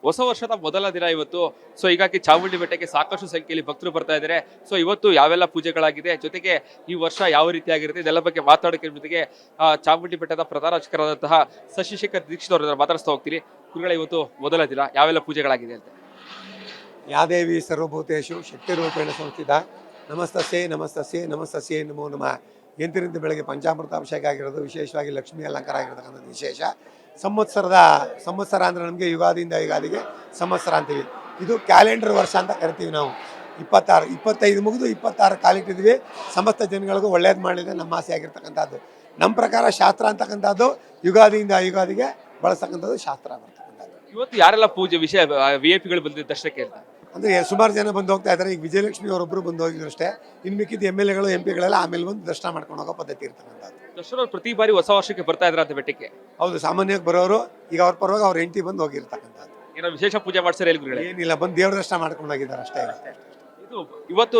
ಹೊಸ ವರ್ಷದ ಮೊದಲ ದಿನ ಇವತ್ತು. ಸೊ ಹೀಗಾಗಿ ಚಾಮುಂಡಿ ಬೆಟ್ಟಕ್ಕೆ ಸಾಕಷ್ಟು ಸಂಖ್ಯೆಯಲ್ಲಿ ಭಕ್ತರು ಬರ್ತಾ ಇದ್ದಾರೆ. ಸೊ ಇವತ್ತು ಯಾವೆಲ್ಲ ಪೂಜೆಗಳಾಗಿದೆ, ಜೊತೆಗೆ ಈ ವರ್ಷ ಯಾವ ರೀತಿಯಾಗಿರುತ್ತೆ ಇದೆಲ್ಲ ಬಗ್ಗೆ ಮಾತಾಡೋಕೆ ಜೊತೆಗೆ ಚಾಮುಂಡಿ ಬೆಟ್ಟದ ಪ್ರಧಾನ ಅರ್ಚಕರಾದಂತಹ ಶಶಿಶೇಖರ್ ದೀಕ್ಷಿತ್ ಅವರ ಮಾತಾಡಿಸ್ತಾ ಹೋಗ್ತೀನಿ. ಗುರುಗಳೇ, ಇವತ್ತು ಮೊದಲ ದಿನ ಯಾವೆಲ್ಲ ಪೂಜೆಗಳಾಗಿದೆ ಅಂತ. ಯಾ ದೇವಿ ಸರ್ವಭೂತೇಶು ಶಕ್ತಿರೂಪೇಣ ಸಂಸ್ಥಿತ ನಮಸ್ತಸ್ಯೈ ನಮಸ್ತಸ್ಯೈ ನಮಸ್ತಸ್ಯೈ ನಮೋ ನಮಃ. ಎಂತಿನಿಂದ ಬೆಳಗ್ಗೆ ಪಂಚಾಮೃತ ಅಭಿಷೇಕ ಆಗಿರೋದು, ವಿಶೇಷವಾಗಿ ಲಕ್ಷ್ಮೀ ಅಲಂಕಾರ ಆಗಿರತಕ್ಕಂಥದ್ದು ವಿಶೇಷ. ಸಂವತ್ಸರ ಅಂದರೆ ನಮಗೆ ಯುಗಾದಿಯಿಂದ ಯುಗಾದಿಗೆ ಸಂವತ್ಸರ ಅಂತೀವಿ. ಇದು ಕ್ಯಾಲೆಂಡರ್ ವರ್ಷ ಅಂತ ಕರಿತೀವಿ ನಾವು. 25 ಮುಗಿದು 26 ಕಾಲಿಟ್ಟಿದ್ವಿ. ಸಮಸ್ತ ಜನಗಳಿಗೂ ಒಳ್ಳೇದು ಮಾಡಿದ್ರೆ ನಮ್ಮ ಆಸೆ ಆಗಿರ್ತಕ್ಕಂಥದ್ದು. ನಮ್ಮ ಪ್ರಕಾರ ಶಾಸ್ತ್ರ ಅಂತಕ್ಕಂಥದ್ದು ಯುಗಾದಿಯಿಂದ ಯುಗಾದಿಗೆ ಬಳಸ್ತಕ್ಕಂಥದ್ದು ಶಾಸ್ತ್ರ ಬರ್ತಕ್ಕಂಥದ್ದು. ಇವತ್ತು ಯಾರೆಲ್ಲ ಪೂಜೆ ವಿಷಯ VIP ಗಳು ಬಂದಿದ್ದ ದರ್ಶನಕ್ಕೆ ಅಂತ ಅಂದರೆ ಸುಮಾರು ಜನ ಬಂದು ಹೋಗ್ತಾ ಇದ್ದಾರೆ. ಈಗ ವಿಜಯಲಕ್ಷ್ಮಿ ಅವರೊಬ್ಬರು ಬಂದು ಹೋಗಿದ್ರು ಅಷ್ಟೇ. ಇನ್ನು ಮಿಕ್ಕಿದ MLAಗಳು MP ಗಳೆಲ್ಲ ಆಮೇಲೆ ಬಂದು ದರ್ಶನ ಮಾಡ್ಕೊಂಡು ಹೋಗೋ ಪದ್ಧತಿ ಇರ್ತಕ್ಕಂಥದ್ದು. ದರ್ಶನ ಪ್ರತಿ ಬಾರಿ ಹೊಸ ವರ್ಷಕ್ಕೆ ಬರ್ತಾ ಇದ್ರ ಅಂತ ಬೆಟ್ಟಕ್ಕೆ. ಹೌದು, ಸಾಮಾನ್ಯವಾಗಿ ಬರೋರು ಈಗ ಅವ್ರ ಪರವಾಗಿ ಅವ್ರ ಹೆಂಡತಿ ಬಂದು ಹೋಗಿರ್ತಕ್ಕಂಥದ್ದು. ಏನೋ ವಿಶೇಷ ಪೂಜೆ ಮಾಡ್ತಾರೆ ಗುರುಗಳೇ? ಏನಿಲ್ಲ, ಬಂದು ದೇವ್ರ ದರ್ಶನ ಮಾಡ್ಕೊಂಡು ಹೋಗಿದ್ದಾರೆ ಅಷ್ಟೇ. ಇವತ್ತು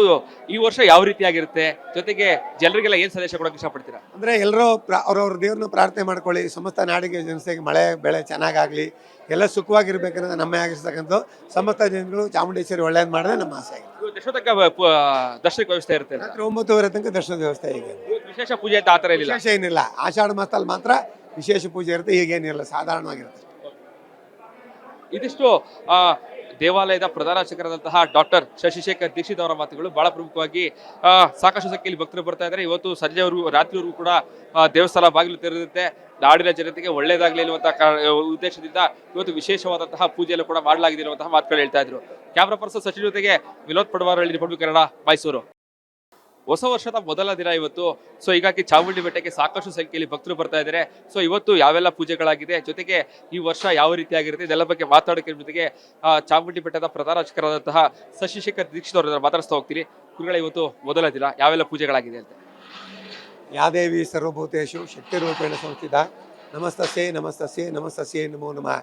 ಈ ವರ್ಷ ಯಾವ ರೀತಿಯಾಗಿರುತ್ತೆ, ಜೊತೆಗೆ ಜನರಿಗೆಲ್ಲ ಏನ್ ಸಂದೇಶ ಕೊಡೋಕೆ ಇಷ್ಟಪಡ್ತೀರಾ? ಅಂದರೆ ಎಲ್ಲರೂ ಅವ್ರವ್ರ ದೇವ್ರನ್ನ ಪ್ರಾರ್ಥನೆ ಮಾಡ್ಕೊಳ್ಳಿ. ಸಮಸ್ತ ನಾಡಿಗೆ ಜನತೆಗೆ ಮಳೆ ಬೆಳೆ ಚೆನ್ನಾಗಾಗಲಿ, ಎಲ್ಲ ಸುಖವಾಗಿರ್ಬೇಕನ್ನೋದು ನಮ್ಮ ಆಗಿರ್ತಕ್ಕಂಥ ಸಮಸ್ತ ಜನಗಳು ಚಾಮುಂಡೇಶ್ವರಿ ಒಳ್ಳೇದು ಮಾಡಿದ್ರೆ ನಮ್ಮ ಆಸೆ ಆಗಿದೆ. ಎಷ್ಟು ತನಕ ದರ್ಶನಕ್ಕೆ ವ್ಯವಸ್ಥೆ ಇರುತ್ತೆ? ರಾತ್ರಿ 9:30 ತನಕ ದರ್ಶನದ ವ್ಯವಸ್ಥೆ ಇದೆ. ವಿಶೇಷ ಪೂಜೆ ಅಂತ ಆತರ ಇಲ್ಲ? ವಿಶೇಷ ಏನಿಲ್ಲ, ಆಷಾಢ ಮಾಸದಲ್ಲಿ ಮಾತ್ರ ವಿಶೇಷ ಪೂಜೆ ಇರುತ್ತೆ. ಈಗೇನಿಲ್ಲ, ಸಾಧಾರಣವಾಗಿರುತ್ತೆ. ಇದಿಷ್ಟು ದೇವಾಲಯದ ಪ್ರಧಾನ ಅರ್ಚಕರಾದಂತಹ ಡಾಕ್ಟರ್ ಶಶಿಶೇಖರ್ ದೀಕ್ಷಿತ್ ಅವರ ಮಾತುಗಳು. ಬಹಳ ಪ್ರಮುಖವಾಗಿ ಸಾಕಷ್ಟು ಸಂಖ್ಯೆಯಲ್ಲಿ ಭಕ್ತರು ಬರ್ತಾ ಇದ್ದಾರೆ. ಇವತ್ತು ಸಂಜೆವರೆಗೂ ರಾತ್ರಿವರೆಗೂ ಕೂಡ ದೇವಸ್ಥಾನ ಬಾಗಿಲು ತೆರೆದಿರುತ್ತೆ. ನಾಡಿನ ಜನತೆಗೆ ಒಳ್ಳೇದಾಗ್ಲಿ ಅನ್ನುವಂತಹ ಉದ್ದೇಶದಿಂದ ಇವತ್ತು ವಿಶೇಷವಾದಂತಹ ಪೂಜೆಯನ್ನು ಕೂಡ ಮಾಡಲಾಗಿದೆ ಅನ್ನುವಂತಹ ಮಾತುಗಳು ಹೇಳ್ತಾ ಇದ್ರು. ಕ್ಯಾಮ್ರಾ ಪರ್ಸನ್ ಸಚಿನ್ ಜೊತೆಗೆ ವಿನೋದ್ ಪಡವಾರ, ರಿಪಬ್ಲಿಕ್ ಕನ್ನಡ, ಮೈಸೂರು. ಹೊಸ ವರ್ಷದ ಮೊದಲ ದಿನ ಇವತ್ತು. ಸೊ ಹೀಗಾಗಿ ಚಾಮುಂಡಿ ಬೆಟ್ಟಕ್ಕೆ ಸಾಕಷ್ಟು ಸಂಖ್ಯೆಯಲ್ಲಿ ಭಕ್ತರು ಬರ್ತಾ ಇದ್ದಾರೆ. ಸೊ ಇವತ್ತು ಯಾವೆಲ್ಲ ಪೂಜೆಗಳಾಗಿದೆ, ಜೊತೆಗೆ ಈ ವರ್ಷ ಯಾವ ರೀತಿಯಾಗಿರುತ್ತೆ ಇದೆಲ್ಲ ಬಗ್ಗೆ ಮಾತಾಡೋಕೆ ಜೊತೆಗೆ ಚಾಮುಂಡಿ ಬೆಟ್ಟದ ಪ್ರಧಾನ ಅರ್ಚಕರಾದಂತಹ ಶಶಿಶೇಖರ್ ದೀಕ್ಷಿತ್ ಅವರ ಮಾತಾಡಿಸ್ತಾ ಹೋಗ್ತೀನಿ. ಗುರುಗಳೇ, ಇವತ್ತು ಮೊದಲ ದಿನ ಯಾವೆಲ್ಲ ಪೂಜೆಗಳಾಗಿದೆ ಅಂತ. ಯಾ ದೇವಿ ಸರ್ವಭೂತೇಶು ಶಕ್ತಿರೂಪೇಣ ಸಂಸ್ಥಿತ ನಮಸ್ತಸ್ಯೈ ನಮಸ್ತಸ್ಯೈ ನಮಸ್ತಸ್ಯೈ ನಮೋ ನಮಃ.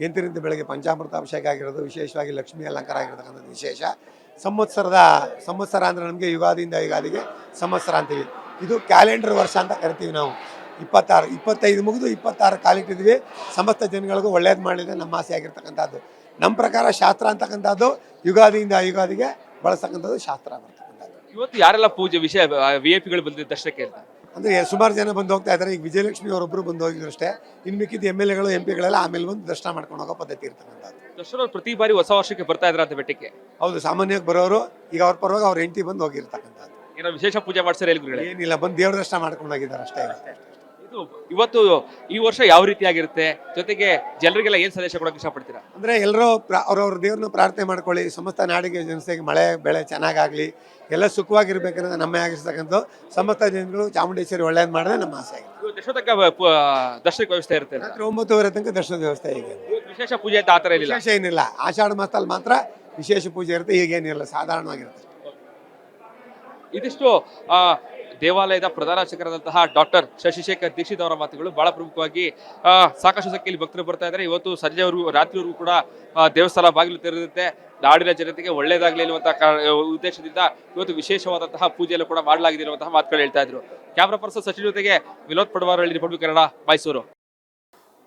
ಎಂತಿನಿಂದ ಬೆಳಗ್ಗೆ ಪಂಚಾಮೃತ ಅಭಿಷೇಕ ಆಗಿರೋದು, ವಿಶೇಷವಾಗಿ ಲಕ್ಷ್ಮೀ ಅಲಂಕಾರ ಆಗಿರತಕ್ಕಂಥದ್ದು ವಿಶೇಷ. ಸಂವತ್ಸರ ಅಂದರೆ ನಮಗೆ ಯುಗಾದಿಯಿಂದ ಯುಗಾದಿಗೆ ಸಂವತ್ಸರ ಅಂತೀವಿ. ಇದು ಕ್ಯಾಲೆಂಡರ್ ವರ್ಷ ಅಂತ ಕರಿತೀವಿ ನಾವು. 25 ಮುಗಿದು 26 ಕಾಲಿಟ್ಟಿದ್ವಿ. ಸಮಸ್ತ ಜನಗಳಿಗೂ ಒಳ್ಳೇದು ಮಾಡಿದ್ರೆ ನಮ್ಮ ಆಸೆ ಆಗಿರ್ತಕ್ಕಂಥದ್ದು. ನಮ್ಮ ಪ್ರಕಾರ ಶಾಸ್ತ್ರ ಅಂತಕ್ಕಂಥದ್ದು ಯುಗಾದಿಯಿಂದ ಯುಗಾದಿಗೆ ಬಳಸ್ತಕ್ಕಂಥದ್ದು ಶಾಸ್ತ್ರ ಬರ್ತಕ್ಕಂಥದ್ದು. ಇವತ್ತು ಯಾರೆಲ್ಲ ಪೂಜೆ ವಿಷಯ VIP ಗಳು ಬಂದಿದ್ದ ದರ್ಶನಕ್ಕೆ ಅಂತ? ಅಂದರೆ ಸುಮಾರು ಜನ ಬಂದು ಹೋಗ್ತಾ ಇದ್ದಾರೆ. ಈಗ ವಿಜಯಲಕ್ಷ್ಮಿ ಅವರೊಬ್ಬರು ಬಂದು ಹೋಗಿದ್ರು ಅಷ್ಟೇ. ಇನ್ನು ಮಿಕ್ಕಿದ MLAಗಳು MP ಗಳೆಲ್ಲ ಆಮೇಲೆ ಬಂದು ದರ್ಶನ ಮಾಡ್ಕೊಂಡು ಹೋಗೋ ಪದ್ಧತಿ ಇರ್ತಕ್ಕಂಥದ್ದು. ದರ್ಶನ ಪ್ರತಿ ಬಾರಿ ಹೊಸ ವರ್ಷಕ್ಕೆ ಬರ್ತಾ ಇದ್ರ ಅಂತ ಬೆಟ್ಟಕ್ಕೆ. ಹೌದು, ಸಾಮಾನ್ಯವಾಗಿ ಬರೋರು ಈಗ ಅವ್ರ ಪರವಾಗಿ ಅವ್ರ ಹೆಂಡತಿ ಬಂದು ಹೋಗಿರ್ತಕ್ಕಂಥದ್ದು. ಏನೋ ವಿಶೇಷ ಪೂಜೆ ಮಾಡ್ತಾರೆ ಗುರುಗಳೇ? ಏನಿಲ್ಲ, ಬಂದು ದೇವ್ರ ದರ್ಶನ ಮಾಡ್ಕೊಂಡು ಹೋಗಿದ್ದಾರೆ ಅಷ್ಟೇ. ಇವತ್ತು ಈ ವರ್ಷ ಯಾವ ರೀತಿಯಾಗಿರುತ್ತೆ, ಜೊತೆಗೆ ಜನರಿಗೆಲ್ಲ ಏನ್ ಸಂದೇಶ ಕೊಡೋಕೆ ಇಷ್ಟಪಡ್ತೀರಾ? ಅಂದರೆ ಎಲ್ಲರೂ ಅವ್ರವ್ರ ದೇವ್ರನ್ನ ಪ್ರಾರ್ಥನೆ ಮಾಡ್ಕೊಳ್ಳಿ. ಸಮಸ್ತ ನಾಡಿಗೆ ಜನತೆಗೆ ಮಳೆ ಬೆಳೆ ಚೆನ್ನಾಗಾಗಲಿ, ಎಲ್ಲ ಸುಖವಾಗಿರ್ಬೇಕನ್ನೋದು ನಮ್ಮ ಆಗಿರ್ತಕ್ಕಂಥ ಸಮಸ್ತ ಜನಗಳು ಚಾಮುಂಡೇಶ್ವರಿ ಒಳ್ಳೇದು ಮಾಡಿದ್ರೆ ನಮ್ಮ ಆಸೆ ಆಗಿದೆ. ಎಷ್ಟು ತನಕ ದರ್ಶನಕ್ಕೆ ವ್ಯವಸ್ಥೆ ಇರುತ್ತೆ? ರಾತ್ರಿ 9:30 ತನಕ ದರ್ಶನದ ವ್ಯವಸ್ಥೆ ಇದೆ. ವಿಶೇಷ ಪೂಜೆ ಅಂತ ಆತರ ಇಲ್ಲ? ವಿಶೇಷ ಏನಿಲ್ಲ, ಆಷಾಢ ಮಾಸದಲ್ಲಿ ಮಾತ್ರ ವಿಶೇಷ ಪೂಜೆ ಇರುತ್ತೆ. ಈಗೇನಿಲ್ಲ, ಸಾಧಾರಣವಾಗಿರುತ್ತೆ. ಇದಿಷ್ಟು ದೇವಾಲಯದ ಪ್ರಧಾನ ಅರ್ಚಕರಾದಂತಹ ಡಾಕ್ಟರ್ ಶಶಿಶೇಖರ್ ದೀಕ್ಷಿತ್ ಅವರ ಮಾತುಗಳು. ಬಹಳ ಪ್ರಮುಖವಾಗಿ ಸಾಕಷ್ಟು ಸಂಖ್ಯೆಯಲ್ಲಿ ಭಕ್ತರು ಬರ್ತಾ ಇದ್ದಾರೆ. ಇವತ್ತು ಸಂಜೆವರೆಗೂ ರಾತ್ರಿವರೆಗೂ ಕೂಡ ದೇವಸ್ಥಾನ ಬಾಗಿಲು ತೆರೆದಿರುತ್ತೆ. ನಾಡಿನ ಜನತೆಗೆ ಒಳ್ಳೇದಾಗ್ಲಿ ಅನ್ನುವಂತಹ ಉದ್ದೇಶದಿಂದ ಇವತ್ತು ವಿಶೇಷವಾದಂತಹ ಪೂಜೆಯನ್ನು ಕೂಡ ಮಾಡಲಾಗಿದೆ ಅನ್ನುವಂತಹ ಮಾತುಗಳು ಹೇಳ್ತಾ ಇದ್ರು. ಕ್ಯಾಮ್ರಾ ಪರ್ಸನ್ ಸಚಿನ್ ಜೊತೆಗೆ ವಿನೋದ್ ಪಡವಾರ, ರಿಪಬ್ಲಿಕ್ ಕನ್ನಡ, ಮೈಸೂರು.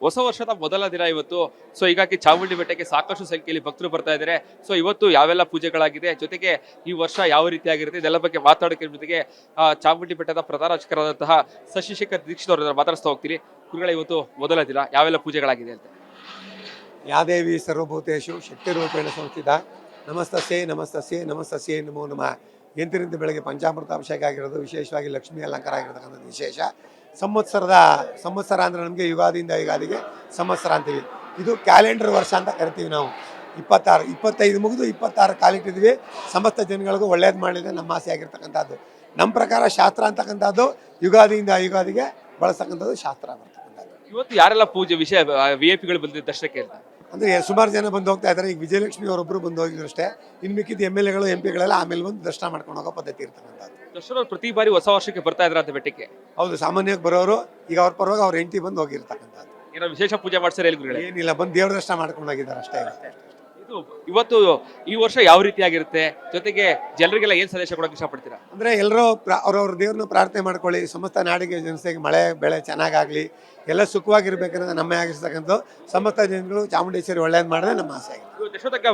ಹೊಸ ವರ್ಷದ ಮೊದಲ ದಿನ ಇವತ್ತು. ಸೊ ಹೀಗಾಗಿ ಚಾಮುಂಡಿ ಬೆಟ್ಟಕ್ಕೆ ಸಾಕಷ್ಟು ಸಂಖ್ಯೆಯಲ್ಲಿ ಭಕ್ತರು ಬರ್ತಾ ಇದ್ದಾರೆ. ಸೊ ಇವತ್ತು ಯಾವೆಲ್ಲ ಪೂಜೆಗಳಾಗಿದೆ, ಜೊತೆಗೆ ಈ ವರ್ಷ ಯಾವ ರೀತಿಯಾಗಿರುತ್ತೆ ಇದೆಲ್ಲ ಬಗ್ಗೆ ಮಾತಾಡೋಕೆ ಜೊತೆಗೆ ಚಾಮುಂಡಿ ಬೆಟ್ಟದ ಪ್ರಧಾನ ಅರ್ಚಕರಾದಂತಹ ಶಶಿಶೇಖರ್ ದೀಕ್ಷಿತ್ ಅವರ ಮಾತಾಡಿಸ್ತಾ ಹೋಗ್ತೀನಿ. ಗುರುಗಳೇ, ಇವತ್ತು ಮೊದಲ ದಿನ ಯಾವೆಲ್ಲ ಪೂಜೆಗಳಾಗಿದೆ ಅಂತ. ಯಾ ದೇವಿ ಸರ್ವಭೂತೇಶು ಶಕ್ತಿರೂಪೇಣ ಸಂಸ್ಥಿತ ನಮಸ್ತಸ್ಯೈ ನಮಸ್ತಸ್ಯೈ ನಮಸ್ತಸ್ಯೈ ನಮೋ ನಮಃ. ಎಂತಿನಿಂದ ಬೆಳಗ್ಗೆ ಪಂಚಾಮೃತ ಅಭಿಷೇಕ ಆಗಿರೋದು, ವಿಶೇಷವಾಗಿ ಲಕ್ಷ್ಮೀ ಅಲಂಕಾರ ಆಗಿರತಕ್ಕಂಥದ್ದು ವಿಶೇಷ. ಸಂವತ್ಸರ ಅಂದರೆ ನಮಗೆ ಯುಗಾದಿಯಿಂದ ಯುಗಾದಿಗೆ ಸಂವತ್ಸರ ಅಂತೀವಿ. ಇದು ಕ್ಯಾಲೆಂಡರ್ ವರ್ಷ ಅಂತ ಕರಿತೀವಿ ನಾವು. 25 ಮುಗಿದು 26 ಕಾಲಿಟ್ಟಿದ್ವಿ. ಸಮಸ್ತ ಜನಗಳಿಗೂ ಒಳ್ಳೇದು ಮಾಡಿದ್ರೆ ನಮ್ಮ ಆಸೆ ಆಗಿರ್ತಕ್ಕಂಥದ್ದು. ನಮ್ಮ ಪ್ರಕಾರ ಶಾಸ್ತ್ರ ಅಂತಕ್ಕಂಥದ್ದು ಯುಗಾದಿಯಿಂದ ಯುಗಾದಿಗೆ ಬಳಸ್ತಕ್ಕಂಥದ್ದು ಶಾಸ್ತ್ರ ಬರ್ತಕ್ಕಂಥದ್ದು. ಇವತ್ತು ಯಾರೆಲ್ಲ ಪೂಜೆ ವಿಷಯ VIP ಗಳು ಬಂದಿದ್ದ ದರ್ಶನಕ್ಕೆ ಅಂತ? ಅಂದರೆ ಸುಮಾರು ಜನ ಬಂದು ಹೋಗ್ತಾ ಇದ್ದಾರೆ. ಈಗ ವಿಜಯಲಕ್ಷ್ಮಿ ಅವರೊಬ್ಬರು ಬಂದು ಹೋಗಿದ್ರು ಅಷ್ಟೇ. ಇನ್ನು ಮಿಕ್ಕಿದ MLAಗಳು MP ಗಳೆಲ್ಲ ಆಮೇಲೆ ಬಂದು ದರ್ಶನ ಮಾಡ್ಕೊಂಡು ಹೋಗೋ ಪದ್ಧತಿ ಇರ್ತಕ್ಕಂಥದ್ದು. ದರ್ಶನ ಪ್ರತಿ ಬಾರಿ ಹೊಸ ವರ್ಷಕ್ಕೆ ಬರ್ತಾ ಇದ್ರ ಅಂತ ಬೆಟ್ಟಕ್ಕೆ. ಹೌದು, ಸಾಮಾನ್ಯವಾಗಿ ಬರೋರು ಈಗ ಅವ್ರ ಪರವಾಗಿ ಅವ್ರ ಹೆಂಡತಿ ಬಂದು ಹೋಗಿರ್ತಕ್ಕಂಥದ್ದು. ಏನೋ ವಿಶೇಷ ಪೂಜೆ ಮಾಡ್ತಾರೆ ಗುರುಗಳೇ? ಏನಿಲ್ಲ, ಬಂದು ದೇವ್ರ ದರ್ಶನ ಮಾಡ್ಕೊಂಡು ಹೋಗಿದ್ದಾರೆ ಅಷ್ಟೇ. ಇದು ಇವತ್ತು ಈ ವರ್ಷ ಯಾವ ರೀತಿಯಾಗಿರುತ್ತೆ, ಜೊತೆಗೆ ಜನರಿಗೆಲ್ಲ ಏನ್ ಸಂದೇಶ ಕೊಡಕ್ಕೆ ಇಷ್ಟಪಡ್ತೀರಾ? ಅಂದರೆ ಎಲ್ಲರೂ ಅವ್ರವ್ರ ದೇವ್ರನ್ನ ಪ್ರಾರ್ಥನೆ ಮಾಡ್ಕೊಳ್ಳಿ, ಸಮಸ್ತ ನಾಡಿಗೆ ಜನತೆಗೆ ಮಳೆ ಬೆಳೆ ಚೆನ್ನಾಗಾಗಲಿ, ಎಲ್ಲ ಸುಖವಾಗಿರ್ಬೇಕನ್ನೋದು ನಮ್ಮ ಆಗಿರ್ತಕ್ಕಂಥ ಸಮಸ್ತ ಜನಗಳು ಚಾಮುಂಡೇಶ್ವರಿ ಒಳ್ಳೇದು ಮಾಡಿದ್ರೆ ನಮ್ಮ ಆಸೆ ಆಗಿದೆ. ಇವತ್ತು ಎಷ್ಟೋ ತನಕ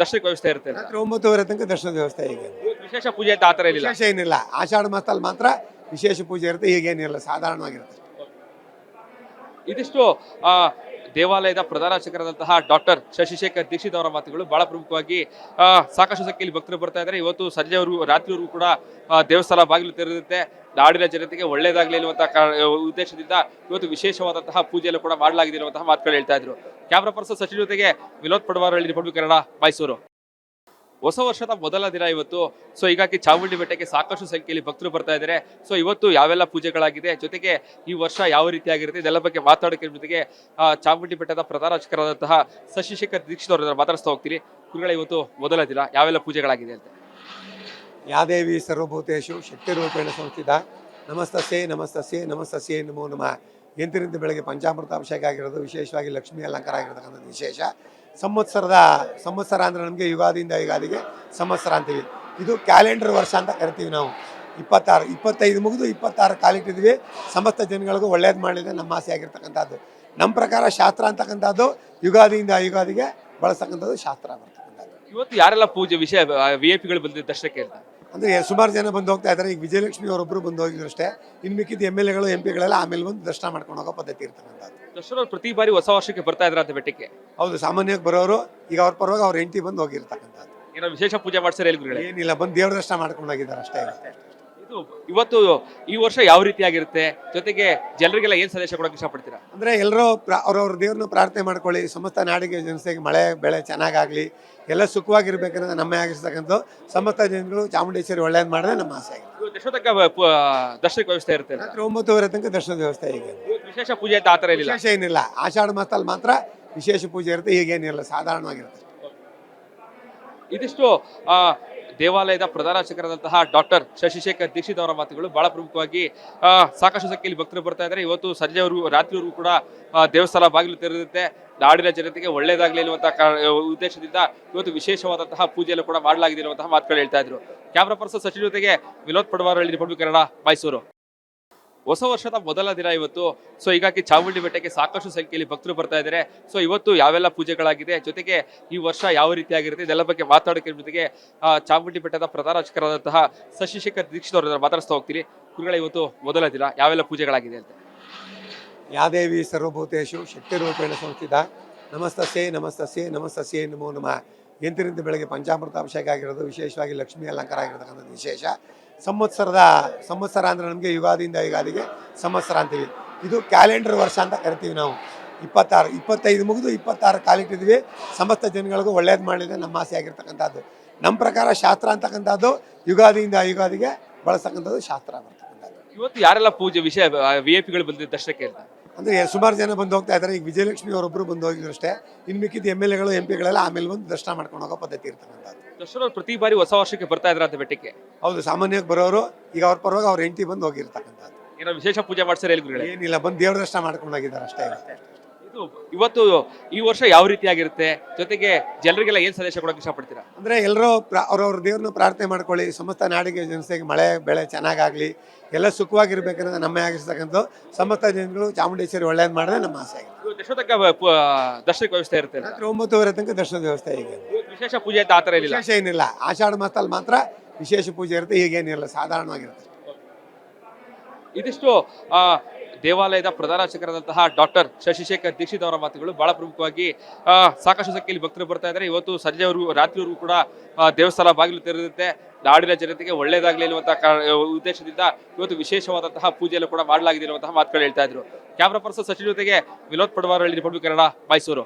ದರ್ಶನಕ್ಕೆ ವ್ಯವಸ್ಥೆ ಇರುತ್ತೆ? ರಾತ್ರಿ 9:30 ತನಕ ದರ್ಶನದ ವ್ಯವಸ್ಥೆ ಇದೆ. ಇವತ್ತು ವಿಶೇಷ ಪೂಜೆ ಅಂತ ಆತರ ಇಲ್ಲ? ವಿಶೇಷ ಏನಿಲ್ಲ, ಆಷಾಢ ಮಾಸದಲ್ಲಿ ಮಾತ್ರ ವಿಶೇಷ ಪೂಜೆ ಇರುತ್ತೆ, ಹೀಗೇನಿಲ್ಲ, ಸಾಧಾರಣವಾಗಿರುತ್ತೆ. ಇದಿಷ್ಟು ಆ ದೇವಾಲಯದ ಪ್ರಧಾನ ಅರ್ಚಕರಾದಂತಹ ಡಾಕ್ಟರ್ ಶಶಿಶೇಖರ್ ದೀಕ್ಷಿತ್ ಅವರ ಮಾತುಗಳು. ಬಹಳ ಪ್ರಮುಖವಾಗಿ ಸಾಕಷ್ಟು ಸಂಖ್ಯೆಯಲ್ಲಿ ಭಕ್ತರು ಬರ್ತಾ ಇದ್ದಾರೆ. ಇವತ್ತು ಸಂಜೆವರೆಗೂ ರಾತ್ರಿವರೆಗೂ ಕೂಡ ದೇವಸ್ಥಾನ ಬಾಗಿಲು ತೆರೆದಿರುತ್ತೆ. ನಾಡಿನ ಜನತೆಗೆ ಒಳ್ಳೇದಾಗ್ಲಿ ಅನ್ನುವಂತಹ ಉದ್ದೇಶದಿಂದ ಇವತ್ತು ವಿಶೇಷವಾದಂತಹ ಪೂಜೆಯನ್ನು ಕೂಡ ಮಾಡಲಾಗಿದೆ ಅನ್ನುವಂತಹ ಮಾತುಗಳು ಹೇಳ್ತಾ ಇದ್ರು. ಕ್ಯಾಮ್ರಾ ಪರ್ಸನ್ ಸಚಿನ್ ಜೊತೆಗೆ ವಿನೋದ್ ಪಡವಾರಳ್ಳಿ, ರಿಪಬ್ಲಿಕ್ ಕನ್ನಡ, ಮೈಸೂರು. ಹೊಸ ವರ್ಷದ ಮೊದಲ ದಿನ ಇವತ್ತು. ಸೊ ಹೀಗಾಗಿ ಚಾಮುಂಡಿ ಬೆಟ್ಟಕ್ಕೆ ಸಾಕಷ್ಟು ಸಂಖ್ಯೆಯಲ್ಲಿ ಭಕ್ತರು ಬರ್ತಾ ಇದ್ದಾರೆ. ಸೊ ಇವತ್ತು ಯಾವೆಲ್ಲ ಪೂಜೆಗಳಾಗಿದೆ, ಜೊತೆಗೆ ಈ ವರ್ಷ ಯಾವ ರೀತಿಯಾಗಿರುತ್ತೆ, ಇದೆಲ್ಲ ಬಗ್ಗೆ ಮಾತಾಡೋಕೆ ಜೊತೆಗೆ ಚಾಮುಂಡಿ ಬೆಟ್ಟದ ಪ್ರಧಾನ ಅರ್ಚಕರಾದಂತಹ ಶಶಿಶೇಖರ್ ದೀಕ್ಷಿತ್ ಅವರ ಮಾತಾಡಿಸ್ತಾ ಹೋಗ್ತೀನಿ. ಗುರುಗಳೇ, ಇವತ್ತು ಮೊದಲ ದಿನ ಯಾವೆಲ್ಲ ಪೂಜೆಗಳಾಗಿದೆ ಅಂತ? ಯಾ ದೇವಿ ಸರ್ವಭೂತೇಶು ಶಕ್ತಿರೂಪೇಣ ಸಂಸ್ಥಿತ ನಮಸ್ತಸ್ಯೈ ನಮಸ್ತಸ್ಯೈ ನಮಸ್ತಸ್ಯೈ ನಮೋ ನಮಃ. ಎಂತಿನಿಂದ ಬೆಳಗ್ಗೆ ಪಂಚಾಮೃತ ಅಭಿಷೇಕ ಆಗಿರೋದು, ವಿಶೇಷವಾಗಿ ಲಕ್ಷ್ಮೀ ಅಲಂಕಾರ ಆಗಿರತಕ್ಕಂಥದ್ದು ವಿಶೇಷ. ಸಂವತ್ಸರ ಅಂದರೆ ನಮಗೆ ಯುಗಾದಿಯಿಂದ ಯುಗಾದಿಗೆ ಸಂವತ್ಸರ ಅಂತೀವಿ. ಇದು ಕ್ಯಾಲೆಂಡರ್ ವರ್ಷ ಅಂತ ಕರಿತೀವಿ ನಾವು. 25 ಮುಗಿದು 26 ಕಾಲಿಟ್ಟಿದ್ವಿ. ಸಮಸ್ತ ಜನಗಳಿಗೂ ಒಳ್ಳೇದು ಮಾಡಿದೆ ನಮ್ಮ ಆಸೆ ಆಗಿರ್ತಕ್ಕಂಥದ್ದು. ನಮ್ಮ ಪ್ರಕಾರ ಶಾಸ್ತ್ರ ಅಂತಕ್ಕಂಥದ್ದು ಯುಗಾದಿಯಿಂದ ಯುಗಾದಿಗೆ ಬಳಸ್ತಕ್ಕಂಥದ್ದು ಶಾಸ್ತ್ರ ಬರ್ತಕ್ಕಂಥದ್ದು. ಇವತ್ತು ಯಾರೆಲ್ಲ ಪೂಜೆ ವಿಷಯ VIP ಗಳು ಬಂದಿದ್ದ ದರ್ಶನಕ್ಕೆ ಅಂತ? ಅಂದರೆ ಸುಮಾರು ಜನ ಬಂದು ಹೋಗ್ತಾ ಇದ್ದಾರೆ. ಈಗ ವಿಜಯಲಕ್ಷ್ಮಿ ಅವರೊಬ್ಬರು ಬಂದು ಹೋಗಿದ್ರು ಅಷ್ಟೇ. ಇನ್ನು ಮಿಕ್ಕಿದ MLA ಗಳು MP ಗಳೆಲ್ಲ ಆಮೇಲೆ ಬಂದು ದರ್ಶನ ಮಾಡ್ಕೊಂಡು ಹೋಗೋ ಪದ್ಧತಿ ಇರ್ತಕ್ಕಂಥದ್ದು. ದರ್ಶನ ಪ್ರತಿ ಬಾರಿ ಹೊಸ ವರ್ಷಕ್ಕೆ ಬರ್ತಾ ಇದ್ರ ಅಂತ ಬೆಟ್ಟಕ್ಕೆ? ಹೌದು, ಸಾಮಾನ್ಯವಾಗಿ ಬರೋರು ಈಗ ಅವ್ರ ಪರವಾಗಿ ಅವ್ರ ಹೆಂಡತಿ ಬಂದು ಹೋಗಿರ್ತಕ್ಕಂಥದ್ದು. ಏನೋ ವಿಶೇಷ ಪೂಜೆ ಮಾಡ್ತಾರೆ ಗುರುಗಳೇ? ಏನಿಲ್ಲ, ಬಂದು ದೇವ್ರ ದರ್ಶನ ಮಾಡ್ಕೊಂಡು ಹೋಗಿದ್ದಾರೆ ಅಷ್ಟೇ. ಇದು ಇವತ್ತು ಈ ವರ್ಷ ಯಾವ ರೀತಿಯಾಗಿರುತ್ತೆ, ಜೊತೆಗೆ ಜನರಿಗೆಲ್ಲ ಏನ್ ಸಂದೇಶ ಕೊಡಕ್ಕೆ ಇಷ್ಟಪಡ್ತೀರಾ? ಅಂದರೆ ಎಲ್ಲರೂ ಅವ್ರವ್ರ ದೇವ್ರನ್ನ ಪ್ರಾರ್ಥನೆ ಮಾಡ್ಕೊಳ್ಳಿ, ಸಮಸ್ತ ನಾಡಿಗೆ ಜನತೆಗೆ ಮಳೆ ಬೆಳೆ ಚೆನ್ನಾಗಾಗಲಿ, ಎಲ್ಲ ಸುಖವಾಗಿರ್ಬೇಕನ್ನೋದು ನಮ್ಮ ಆಗಿರ್ತಕ್ಕಂಥ ಸಮಸ್ತ ಜನಗಳು ಚಾಮುಂಡೇಶ್ವರಿ ಒಳ್ಳೇದು ಮಾಡಿದ್ರೆ ನಮ್ಮ ಆಸೆ ಆಗಿದೆ. ಇವತ್ತು ಎಷ್ಟೋ ತನಕ ದರ್ಶನಕ್ಕೆ ವ್ಯವಸ್ಥೆ ಇರುತ್ತೆ? ರಾತ್ರಿ 9:30 ತನಕ ದರ್ಶನದ ವ್ಯವಸ್ಥೆ ಇದೆ. ಇವತ್ತು ವಿಶೇಷ ಪೂಜೆ ಅಂತ ಆತರ ಇಲ್ಲ? ವಿಶೇಷ ಏನಿಲ್ಲ, ಆಷಾಢ ಮಾಸದಲ್ಲಿ ಮಾತ್ರ ವಿಶೇಷ ಪೂಜೆ ಇರುತ್ತೆ, ಹೀಗೇನಿಲ್ಲ, ಸಾಧಾರಣವಾಗಿರುತ್ತೆ. ಇದಿಷ್ಟು ದೇವಾಲಯದ ಪ್ರಧಾನ ಅರ್ಚಕರಾದಂತಹ ಡಾಕ್ಟರ್ ಶಶಿಶೇಖರ್ ದೀಕ್ಷಿತ್ ಅವರ ಮಾತುಗಳು. ಬಹಳ ಪ್ರಮುಖವಾಗಿ ಸಾಕಷ್ಟು ಸಂಖ್ಯೆಯಲ್ಲಿ ಭಕ್ತರು ಬರ್ತಾ ಇದ್ದಾರೆ. ಇವತ್ತು ಸಂಜೆವರೆಗೂ ರಾತ್ರಿವರೆಗೂ ಕೂಡ ದೇವಸ್ಥಾನ ಬಾಗಿಲು ತೆರೆದಿರುತ್ತೆ. ನಾಡಿನ ಜನತೆಗೆ ಒಳ್ಳೇದಾಗ್ಲಿ ಅನ್ನುವಂತಹ ಉದ್ದೇಶದಿಂದ ಇವತ್ತು ವಿಶೇಷವಾದಂತಹ ಪೂಜೆಯನ್ನು ಕೂಡ ಮಾಡಲಾಗಿದೆ ಅನ್ನುವಂತಹ ಮಾತುಗಳು ಹೇಳ್ತಾ ಇದ್ರು. ಕ್ಯಾಮ್ರಾ ಪರ್ಸನ್ ಸಚಿನ್ ಜೊತೆಗೆ ವಿನೋದ್ ಪಡವಾರಳ್ಳಿ, ರಿಪಬ್ಲಿಕ್ ಕನ್ನಡ, ಮೈಸೂರು. ಹೊಸ ವರ್ಷದ ಮೊದಲ ದಿನ ಇವತ್ತು. ಸೊ ಹೀಗಾಗಿ ಚಾಮುಂಡಿ ಬೆಟ್ಟಕ್ಕೆ ಸಾಕಷ್ಟು ಸಂಖ್ಯೆಯಲ್ಲಿ ಭಕ್ತರು ಬರ್ತಾ ಇದ್ದಾರೆ. ಸೊ ಇವತ್ತು ಯಾವೆಲ್ಲ ಪೂಜೆಗಳಾಗಿದೆ, ಜೊತೆಗೆ ಈ ವರ್ಷ ಯಾವ ರೀತಿಯಾಗಿರುತ್ತೆ, ಇದೆಲ್ಲ ಬಗ್ಗೆ ಮಾತಾಡೋಕೆ ಜೊತೆಗೆ ಚಾಮುಂಡಿ ಬೆಟ್ಟದ ಪ್ರಧಾನ ಅರ್ಚಕರಾದಂತಹ ಶಶಿಶೇಖರ್ ದೀಕ್ಷಿತ್ ಅವರ ಮಾತಾಡಿಸ್ತಾ ಹೋಗ್ತೀನಿ. ಗುರುಗಳೇ, ಇವತ್ತು ಮೊದಲ ದಿನ ಯಾವೆಲ್ಲ ಪೂಜೆಗಳಾಗಿದೆ ಅಂತ? ಯಾ ದೇವಿ ಸರ್ವಭೂತೇಶು ಶಕ್ತಿರೂಪೇಣ ಸಂಸ್ಥಿತ ನಮಸ್ತಸ್ಯೈ ನಮಸ್ತಸ್ಯೈ ನಮಸ್ತಸ್ಯೈ ನಮೋ ನಮಃ. ಎಂತಿನಿಂದ ಬೆಳಗ್ಗೆ ಪಂಚಾಮೃತ ಅಭಿಷೇಕ ಆಗಿರೋದು, ವಿಶೇಷವಾಗಿ ಲಕ್ಷ್ಮೀ ಅಲಂಕಾರ ಆಗಿರತಕ್ಕಂಥದ್ದು ವಿಶೇಷ. ಸಂವತ್ಸರ ಅಂದರೆ ನಮಗೆ ಯುಗಾದಿಯಿಂದ ಯುಗಾದಿಗೆ ಸಂವತ್ಸರ ಅಂತೀವಿ. ಇದು ಕ್ಯಾಲೆಂಡರ್ ವರ್ಷ ಅಂತ ಕರಿತೀವಿ ನಾವು. 25 ಮುಗಿದು 26 ಕಾಲಿಟ್ಟಿದ್ವಿ. ಸಮಸ್ತ ಜನಗಳಿಗೂ ಒಳ್ಳೇದು ಮಾಡಿದೆ ನಮ್ಮ ಆಸೆ ಆಗಿರ್ತಕ್ಕಂಥದ್ದು. ನಮ್ಮ ಪ್ರಕಾರ ಶಾಸ್ತ್ರ ಅಂತಕ್ಕಂಥದ್ದು ಯುಗಾದಿಯಿಂದ ಯುಗಾದಿಗೆ ಬಳಸ್ತಕ್ಕಂಥದ್ದು ಶಾಸ್ತ್ರ ಬರ್ತಕ್ಕಂಥದ್ದು. ಇವತ್ತು ಯಾರೆಲ್ಲ ಪೂಜೆ ವಿಷಯ VIP ಗಳು ಬಂದಿದ್ದ ದರ್ಶನಕ್ಕೆ ಅಂತ? ಅಂದರೆ ಸುಮಾರು ಜನ ಬಂದು ಹೋಗ್ತಾ ಇದ್ದಾರೆ. ಈಗ ವಿಜಯಲಕ್ಷ್ಮಿ ಅವರೊಬ್ಬರು ಬಂದು ಹೋಗಿದ್ರು ಅಷ್ಟೇ. ಇನ್ನು ಮಿಕ್ಕಿದ MLA ಗಳು MP ಗಳೆಲ್ಲ ಆಮೇಲೆ ಬಂದು ದರ್ಶನ ಮಾಡ್ಕೊಂಡು ಹೋಗೋ ಪದ್ಧತಿ ಇರ್ತಕ್ಕಂಥದ್ದು. ದರ್ಶನ ಪ್ರತಿ ಬಾರಿ ಹೊಸ ವರ್ಷಕ್ಕೆ ಬರ್ತಾ ಇದ್ರ ಅಂತ ಬೆಟ್ಟಕ್ಕೆ? ಹೌದು, ಸಾಮಾನ್ಯವಾಗಿ ಬರೋರು ಈಗ ಅವ್ರ ಪರವಾಗಿ ಅವ್ರ ಹೆಂಡತಿ ಬಂದು ಹೋಗಿರ್ತಕ್ಕಂಥದ್ದು. ಏನೋ ವಿಶೇಷ ಪೂಜೆ ಮಾಡ್ತಾರೆ ಗುರುಗಳೇ? ಏನಿಲ್ಲ, ಬಂದು ದೇವ್ರ ದರ್ಶನ ಮಾಡ್ಕೊಂಡು ಹೋಗಿದ್ದಾರೆ ಅಷ್ಟೇ. ಇದು ಇವತ್ತು ಈ ವರ್ಷ ಯಾವ ರೀತಿಯಾಗಿರುತ್ತೆ, ಜೊತೆಗೆ ಜನರಿಗೆಲ್ಲ ಏನ್ ಸಂದೇಶ ಕೊಡಕ್ಕೆ ಇಷ್ಟಪಡ್ತೀರಾ? ಅಂದರೆ ಎಲ್ಲರೂ ಅವ್ರವ್ರ ದೇವ್ರನ್ನ ಪ್ರಾರ್ಥನೆ ಮಾಡ್ಕೊಳ್ಳಿ, ಸಮಸ್ತ ನಾಡಿಗೆ ಜನತೆಗೆ ಮಳೆ ಬೆಳೆ ಚೆನ್ನಾಗಾಗಲಿ, ಎಲ್ಲ ಸುಖವಾಗಿರ್ಬೇಕನ್ನೋದು ನಮ್ಮ ಆಗಿರ್ತಕ್ಕಂಥ ಸಮಸ್ತ ಜನಗಳು ಚಾಮುಂಡೇಶ್ವರಿ ಒಳ್ಳೇದು ಮಾಡಿದ್ರೆ ನಮ್ಮ ಆಸೆ ಆಗಿದೆ. ಇವತ್ತು ಎಷ್ಟೋ ತನಕ ದರ್ಶನಕ್ಕೆ ವ್ಯವಸ್ಥೆ ಇರುತ್ತೆ? ರಾತ್ರಿ 9:30 ತನಕ ದರ್ಶನದ ವ್ಯವಸ್ಥೆ ಇದೆ. ಇವತ್ತು ವಿಶೇಷ ಪೂಜೆ ಅಂತ ಆತರ ಇಲ್ಲ? ವಿಶೇಷ ಏನಿಲ್ಲ, ಆಷಾಢ ಮಾಸದಲ್ಲಿ ಮಾತ್ರ ವಿಶೇಷ ಪೂಜೆ ಇರುತ್ತೆ, ಹೀಗೇನಿಲ್ಲ, ಸಾಧಾರಣವಾಗಿರುತ್ತೆ. ಇದಿಷ್ಟು ದೇವಾಲಯದ ಪ್ರಧಾನ ಅರ್ಚಕರಾದಂತಹ ಡಾಕ್ಟರ್ ಶಶಿಶೇಖರ್ ದೀಕ್ಷಿತ್ ಅವರ ಮಾತುಗಳು. ಬಹಳ ಪ್ರಮುಖವಾಗಿ ಸಾಕಷ್ಟು ಸಂಖ್ಯೆಯಲ್ಲಿ ಭಕ್ತರು ಬರ್ತಾ ಇದ್ದಾರೆ. ಇವತ್ತು ಸಂಜೆವರೆಗೂ ರಾತ್ರಿವರೆಗೂ ಕೂಡ ದೇವಸ್ಥಾನ ಬಾಗಿಲು ತೆರೆದಿರುತ್ತೆ. ನಾಡಿನ ಜನತೆಗೆ ಒಳ್ಳೇದಾಗ್ಲಿ ಅನ್ನುವಂತಹ ಉದ್ದೇಶದಿಂದ ಇವತ್ತು ವಿಶೇಷವಾದಂತಹ ಪೂಜೆಯನ್ನು ಕೂಡ ಮಾಡಲಾಗಿದೆ ಅನ್ನುವಂತಹ ಮಾತುಗಳು ಹೇಳ್ತಾ ಇದ್ರು. ಕ್ಯಾಮ್ರಾ ಪರ್ಸನ್ ಸಚಿನ್ ಜೊತೆಗೆ ವಿನೋದ್ ಪಡವಾರಳ್ಳಿ, ರಿಪಬ್ಲಿಕ್ ಕನ್ನಡ, ಮೈಸೂರು.